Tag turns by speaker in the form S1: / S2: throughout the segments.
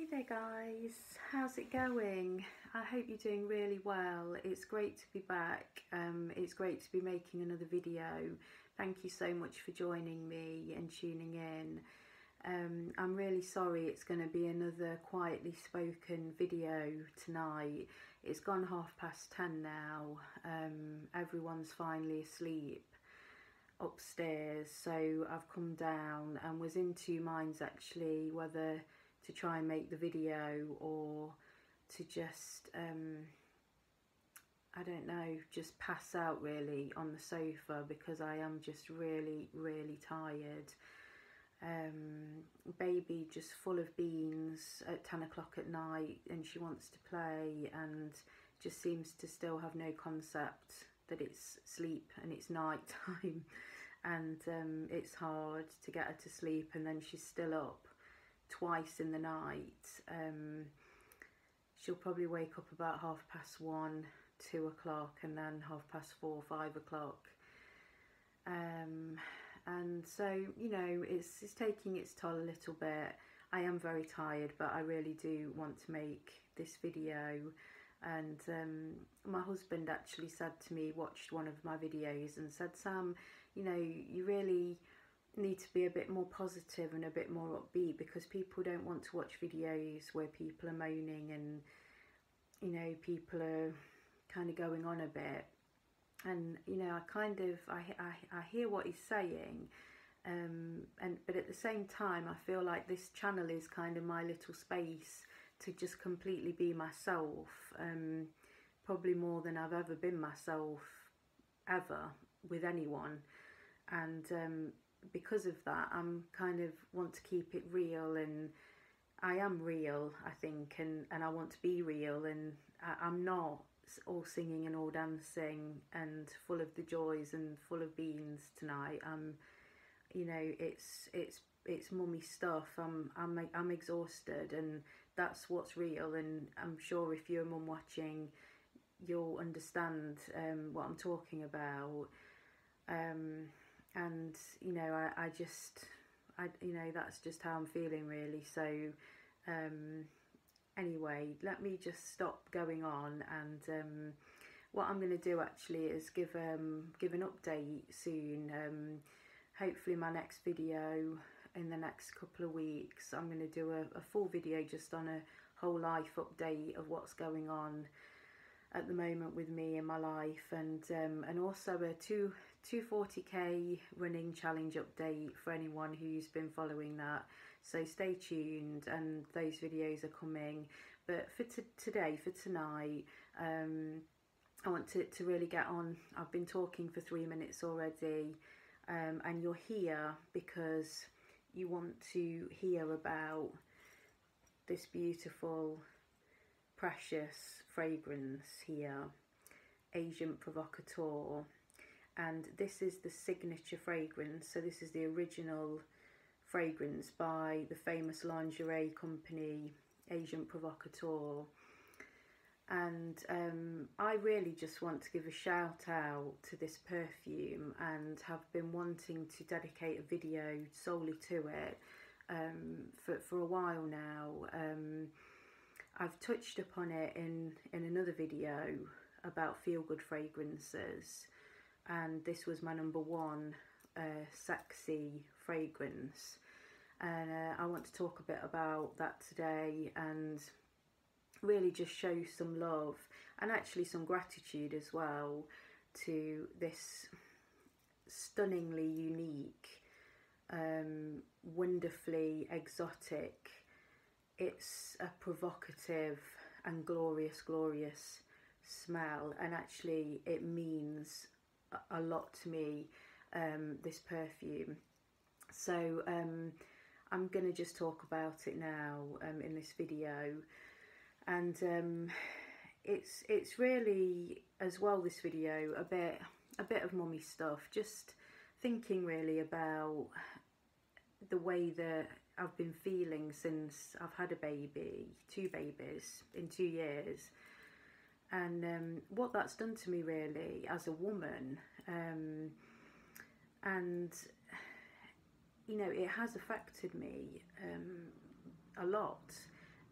S1: Hey there guys, how's it going? I hope you're doing really well. It's great to be back. It's great to be making another video. Thank you so much for joining me and tuning in. I'm really sorry it's going to be another quietly spoken video tonight. It's gone 10:30 now. Everyone's finally asleep upstairs, so I've come down and was in two minds actually whether to try and make the video or to just I don't know, just pass out really on the sofa because I am just really tired. Baby just full of beans at 10 o'clock at night, and she wants to play and just seems to still have no concept that it's sleep and it's night time. And it's hard to get her to sleep, and then she's still up twice in the night. She'll probably wake up about 1:30, 2 o'clock, and then 4:30, 5 o'clock. And so, you know, it's taking its toll a little bit. I am very tired, but I really do want to make this video. And my husband actually said to me, watched one of my videos and said, Sam, you know, you really need to be a bit more positive and a bit more upbeat, because people don't want to watch videos where people are moaning and, you know, people are kind of going on a bit. And, you know, I hear what he's saying, but at the same time I feel like this channel is kind of my little space to just completely be myself, probably more than I've ever been myself ever with anyone. And because of that, I'm kind of want to keep it real, and I am real, I think, and I want to be real, and I'm not all singing and all dancing and full of the joys and full of beans tonight. You know, it's mummy stuff. I'm exhausted, and that's what's real. And I'm sure if you're a mum watching, you'll understand what I'm talking about. And you know, I you know, that's just how I'm feeling really. So anyway, let me just stop going on, and what I'm going to do actually is give an update soon. Hopefully my next video in the next couple of weeks, I'm going to do a full video just on a whole life update of what's going on at the moment with me in my life, and also a 240k running challenge update for anyone who's been following that. So stay tuned, and those videos are coming. But for today, for tonight, I want to really get on. I've been talking for 3 minutes already, and you're here because you want to hear about this beautiful, precious fragrance here, Agent Provocateur. And this is the signature fragrance. So this is the original fragrance by the famous lingerie company Agent Provocateur. And I really just want to give a shout out to this perfume, and have been wanting to dedicate a video solely to it for a while now. I've touched upon it in another video about feel-good fragrances, and this was my number one sexy fragrance, and I want to talk a bit about that today, and really just show some love and actually some gratitude as well to this stunningly unique, wonderfully exotic, it's a provocative and glorious smell, and actually it means a lot to me, this perfume. So I'm gonna just talk about it now in this video, and it's really as well, this video, a bit of mummy stuff, just thinking really about the way that I've been feeling since I've had a baby, 2 babies in 2 years, and what that's done to me really as a woman, and you know, it has affected me a lot,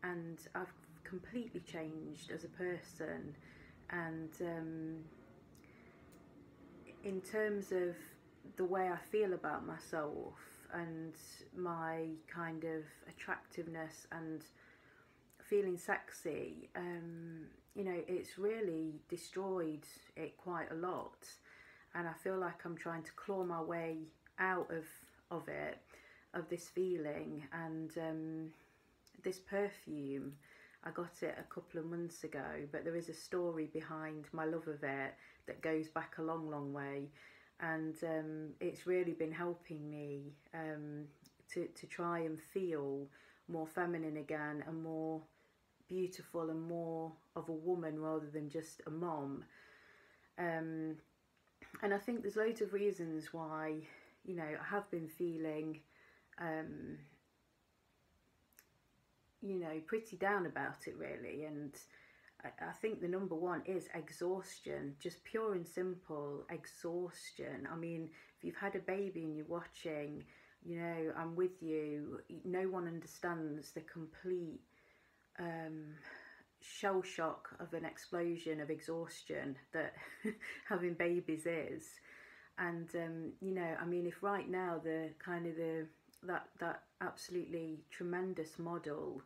S1: and I've completely changed as a person. And in terms of the way I feel about myself and my kind of attractiveness and feeling sexy, you know, it's really destroyed it quite a lot, and I feel like I'm trying to claw my way out of it, of this feeling. And this perfume, I got it a couple of months ago, but there is a story behind my love of it that goes back a long way, and it's really been helping me to try and feel more feminine again, and more beautiful, and more of a woman rather than just a mom. And I think there's loads of reasons why, you know, I have been feeling you know, pretty down about it really. And I think the number one is exhaustion, just pure and simple exhaustion. I mean, if you've had a baby and you're watching, you know, I'm with you. No one understands the complete shell shock of an explosion of exhaustion that having babies is. And you know, I mean, if right now the kind of that absolutely tremendous model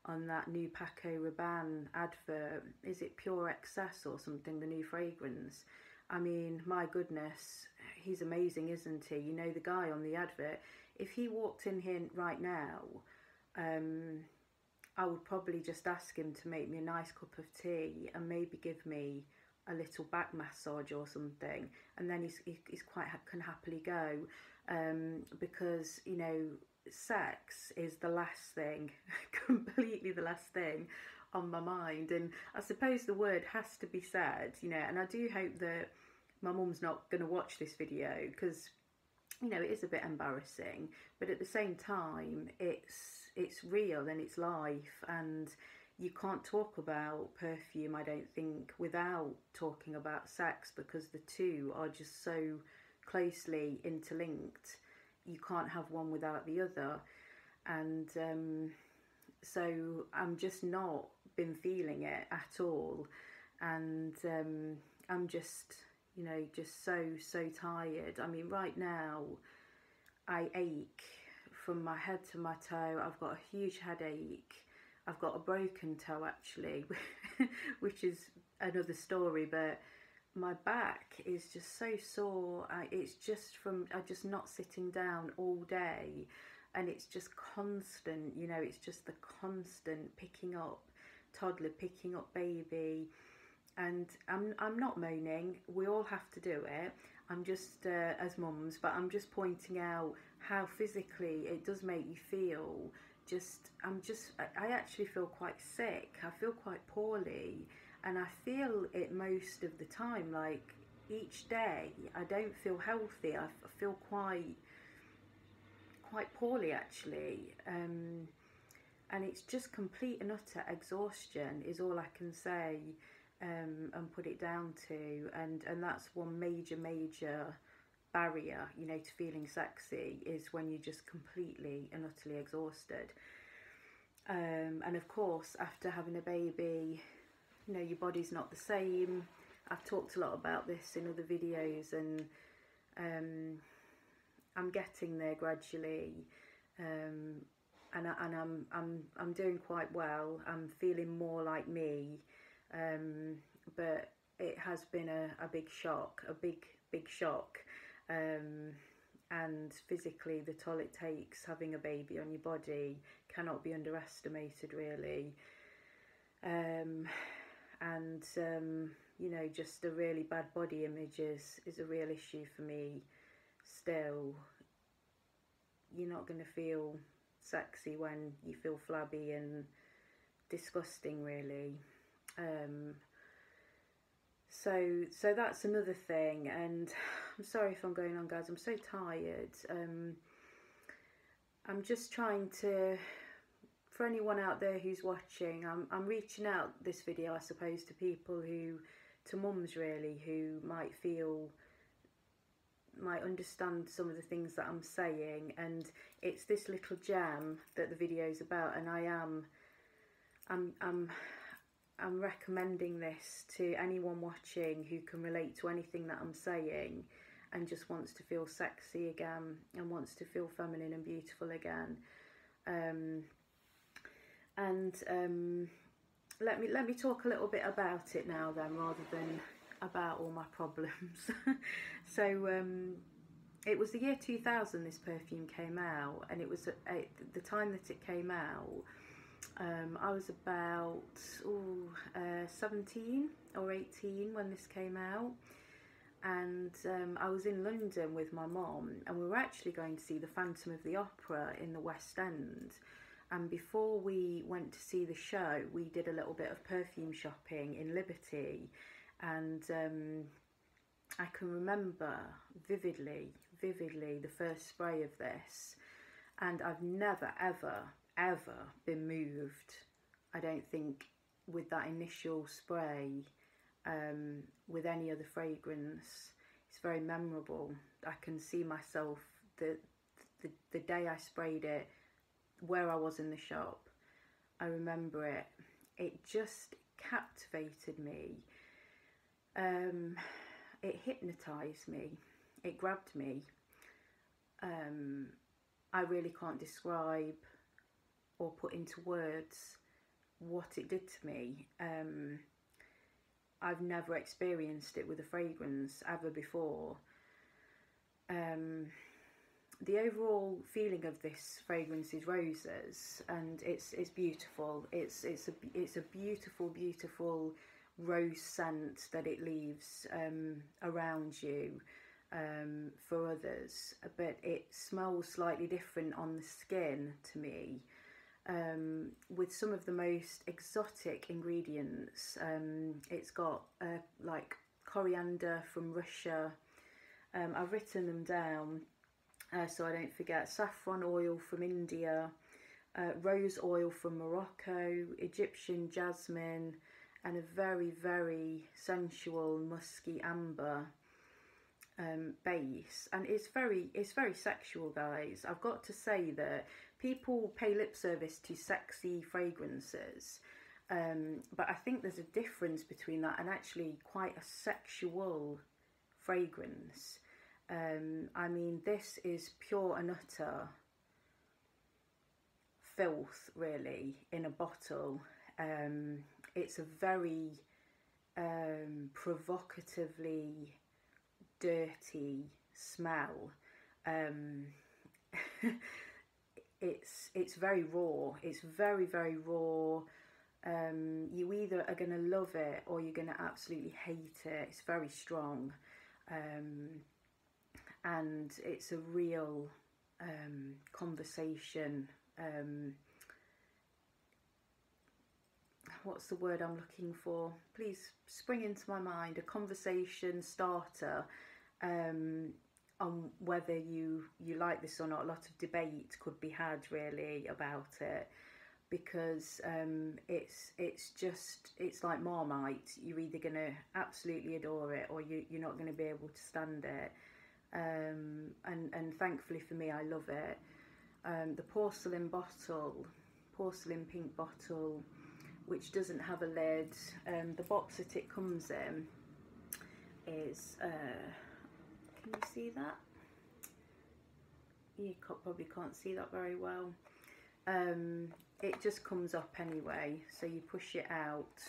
S1: on that new Paco Rabanne advert, is it Pure Excess or something, the new fragrance? I mean, my goodness, he's amazing, isn't he? You know, the guy on the advert, if he walked in here right now, I would probably just ask him to make me a nice cup of tea and maybe give me a little back massage or something, and then he's quite can happily go, because, you know, sex is the last thing, completely the last thing on my mind. And I suppose the word has to be said, you know, and I do hope that my mum's not going to watch this video, because, you know, it is a bit embarrassing, but at the same time it's real and it's life, and you can't talk about perfume, I don't think, without talking about sex, because the two are just so closely interlinked. You can't have one without the other. And so I'm just not been feeling it at all, and I'm just, you know, just so tired. I mean, right now I ache from my head to my toe. I've got a huge headache. I've got a broken toe actually, which is another story, but my back is just so sore. It's just from just not sitting down all day, and it's just constant, you know, it's just the constant picking up toddler, picking up baby. And I'm not moaning, we all have to do it. I'm just as mums, but I'm just pointing out how physically it does make you feel. I actually feel quite sick. I feel quite poorly, and I feel it most of the time. Like each day I don't feel healthy. I feel quite poorly actually, and it's just complete and utter exhaustion is all I can say, and put it down to. And that's one major barrier, you know, to feeling sexy, is when you're just completely and utterly exhausted. And of course, after having a baby, you know, your body's not the same. I've talked a lot about this in other videos, and I'm getting there gradually, and I'm doing quite well. I'm feeling more like me, but it has been a big shock, a big shock. And physically, the toll it takes having a baby on your body cannot be underestimated really. You know, just a really bad body image is a real issue for me still. You're not going to feel sexy when you feel flabby and disgusting really. So that's another thing. And I'm sorry if I'm going on, guys, I'm so tired. I'm just trying to, for anyone out there who's watching, I'm reaching out this video, I suppose, to people to mums really, who might understand some of the things that I'm saying. And it's this little gem that the video's about, and I am I'm recommending this to anyone watching who can relate to anything that I'm saying and just wants to feel sexy again and wants to feel feminine and beautiful again. Let me talk a little bit about it now then, rather than about all my problems. So it was the year 2000 this perfume came out, and it was at the time that it came out, I was about 17 or 18 when this came out, and I was in London with my mom, and we were actually going to see the Phantom of the Opera in the West End. And before we went to see the show, we did a little bit of perfume shopping in Liberty, and I can remember vividly the first spray of this, and I've never ever been moved, I don't think, with that initial spray with any other fragrance. It's very memorable. I can see myself the day I sprayed it, where I was in the shop. I remember it. It just captivated me. It hypnotized me. It grabbed me. I really can't describe or put into words what it did to me. I've never experienced it with a fragrance ever before. The overall feeling of this fragrance is roses, and it's beautiful. It's a beautiful rose scent that it leaves around you for others, but it smells slightly different on the skin to me, with some of the most exotic ingredients. It's got like coriander from Russia. I've written them down so I don't forget. Saffron oil from India, rose oil from Morocco, Egyptian jasmine, and a very sensual musky amber base. And it's very sexual, guys. I've got to say that people pay lip service to sexy fragrances, but I think there's a difference between that and actually quite a sexual fragrance. I mean, this is pure and utter filth, really, in a bottle. It's a very provocatively dirty smell. It's very raw. It's very raw. You either are going to love it or you're going to absolutely hate it. It's very strong. And it's a real conversation. What's the word I'm looking for? Please spring into my mind. A conversation starter on whether you like this or not. A lot of debate could be had, really, about it, because it's like Marmite. You're either going to absolutely adore it or you're not going to be able to stand it. And thankfully for me, I love it. The porcelain pink bottle, which doesn't have a lid. The box that it comes in is, can you see that? You probably can't see that very well. It just comes up anyway, so you push it out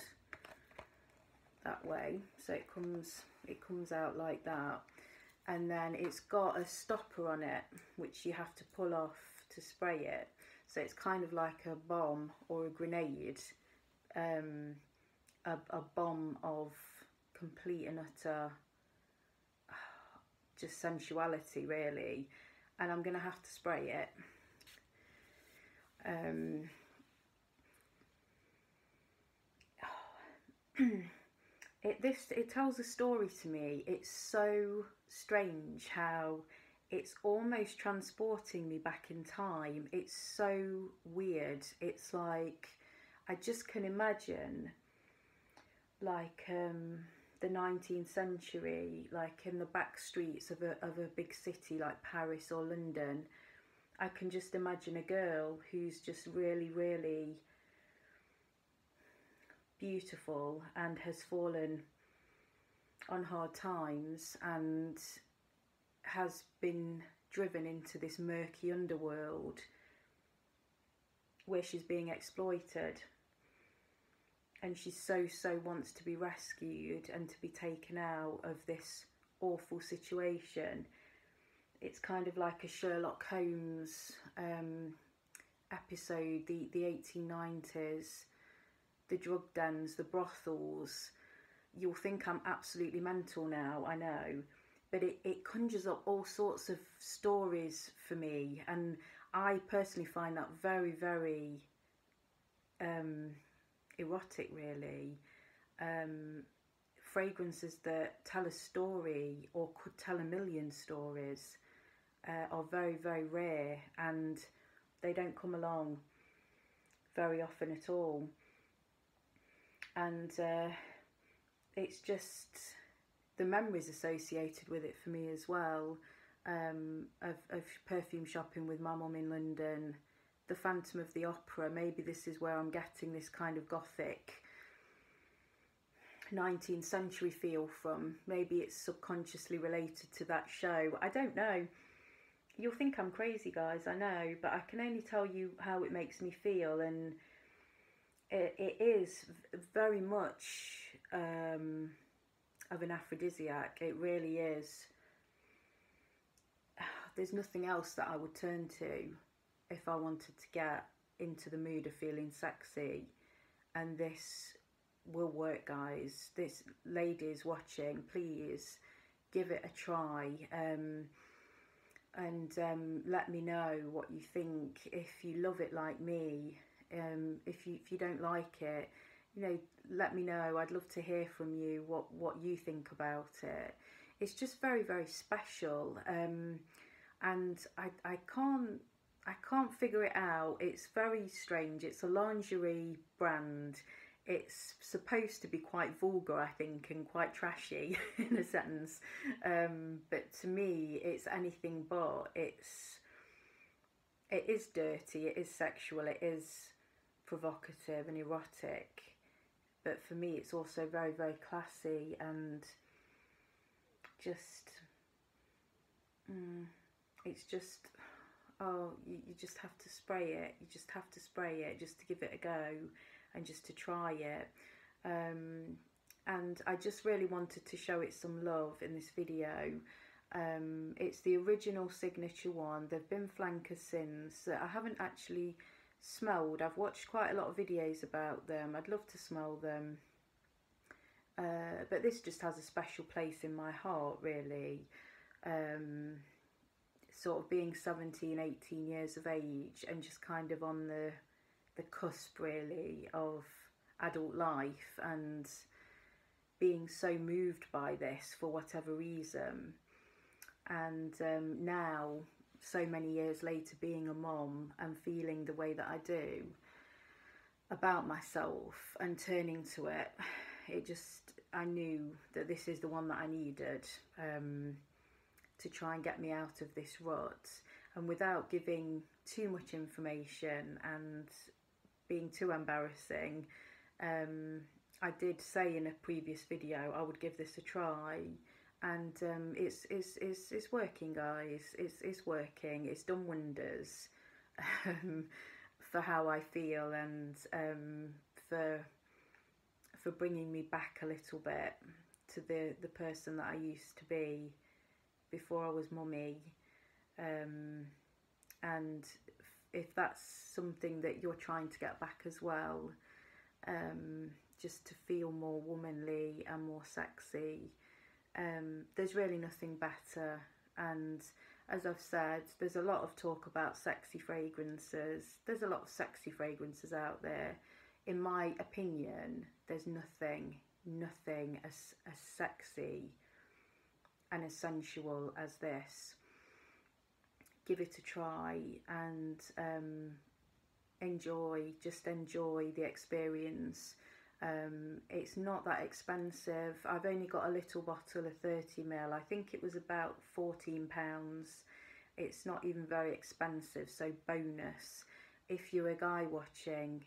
S1: that way, so it comes out like that. And then it's got a stopper on it, which you have to pull off to spray it. So it's kind of like a bomb or a grenade, a bomb of complete and utter just sensuality, really. And I'm going to have to spray it. It tells a story to me. It's so strange how it's almost transporting me back in time. It's so weird. It's like, I just can imagine, like the 19th century, like in the back streets of a big city like Paris or London. I can just imagine a girl who's just really beautiful and has fallen on hard times and has been driven into this murky underworld where she's being exploited, and she so wants to be rescued and to be taken out of this awful situation. It's kind of like a Sherlock Holmes episode, the 1890s, the drug dens, the brothels. You'll think I'm absolutely mental now, I know, but it conjures up all sorts of stories for me, and I personally find that very, very erotic, really. Fragrances that tell a story or could tell a million stories are very, very rare, and they don't come along very often at all. And it's just the memories associated with it for me as well, of perfume shopping with my mum in London, the Phantom of the Opera. Maybe this is where I'm getting this kind of gothic 19th century feel from. Maybe it's subconsciously related to that show. I don't know. You'll think I'm crazy, guys, I know, but I can only tell you how it makes me feel, and it is very much of an aphrodisiac. It really is. There's nothing else that I would turn to if I wanted to get into the mood of feeling sexy, and this will work, guys. This, ladies watching, please give it a try, and let me know what you think. If you love it like me, if you don't like it, you know, let me know. I'd love to hear from you what you think about it. It's just very, very special, and I can't figure it out. It's very strange. It's a lingerie brand. It's supposed to be quite vulgar, I think, and quite trashy in a sense. But to me, it's anything but. It is dirty, it is sexual, it is provocative and erotic. But for me, it's also very, very classy, and just, it's just, oh, you just have to spray it. You just have to spray it just to give it a go, and just to try it. And I just really wanted to show it some love in this video. It's the original signature one. There've been flankers since that I haven't actually smelled. I've watched quite a lot of videos about them. I'd love to smell them, but this just has a special place in my heart, really. Sort of being 17, 18 years of age, and just kind of on the cusp, really, of adult life, and being so moved by this for whatever reason. And now, so many years later, being a mom and feeling the way that I do about myself and turning to it, I knew that this is the one that I needed to try and get me out of this rut. And without giving too much information and being too embarrassing, I did say in a previous video I would give this a try, and it's working, guys. It's working. It's done wonders for how I feel, and for bringing me back a little bit to the person that I used to be before I was mummy. And if that's something that you're trying to get back as well, just to feel more womanly and more sexy, there's really nothing better. And as I've said, there's a lot of talk about sexy fragrances. There's a lot of sexy fragrances out there. In my opinion, there's nothing as sexy and as sensual as this. Give it a try, and just enjoy the experience. It's not that expensive. I've only got a little bottle of 30ml. I think it was about £14. It's not even very expensive, so bonus. If you're a guy watching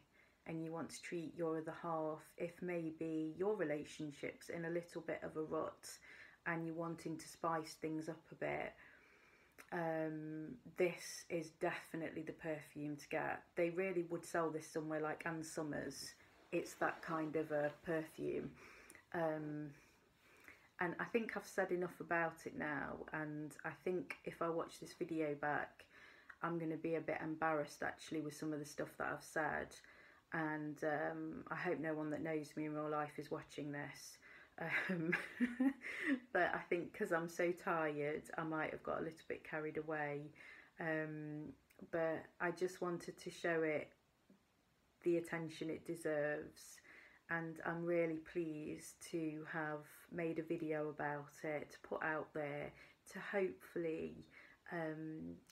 S1: and you want to treat your other half, if maybe your relationship's in a little bit of a rut and you're wanting to spice things up a bit, this is definitely the perfume to get. They really would sell this somewhere like Ann Summers. It's that kind of a perfume. And I think I've said enough about it now, and I think if I watch this video back, I'm going to be a bit embarrassed actually with some of the stuff that I've said, and I hope no one that knows me in real life is watching this. But I think because I'm so tired, I might have got a little bit carried away, but I just wanted to show it the attention it deserves, and I'm really pleased to have made a video about it, to put out there, to hopefully,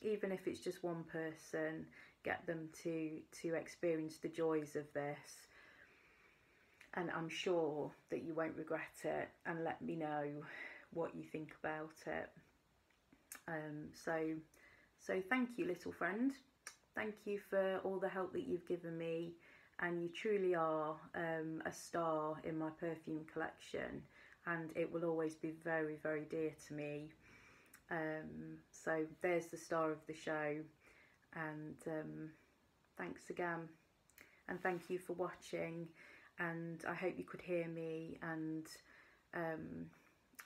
S1: even if it's just one person, get them to experience the joys of this. And I'm sure that you won't regret it, and let me know what you think about it. So thank you, little friend. Thank you for all the help that you've given me, and you truly are a star in my perfume collection, and it will always be very, very dear to me. So there's the star of the show, and thanks again, and thank you for watching, and I hope you could hear me, and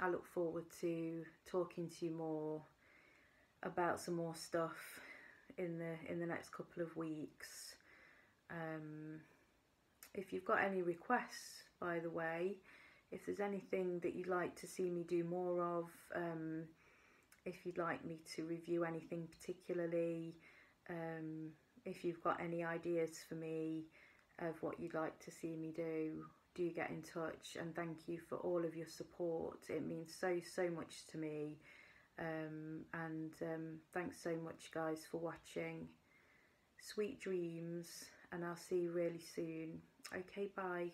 S1: I look forward to talking to you more about some more stuff in the next couple of weeks. If you've got any requests, by the way, if there's anything that you'd like to see me do more of, if you'd like me to review anything particularly, if you've got any ideas for me of what you'd like to see me do get in touch. And thank you for all of your support. It means so much to me. And thanks so much, guys, for watching. Sweet dreams, and I'll see you really soon. Okay, bye.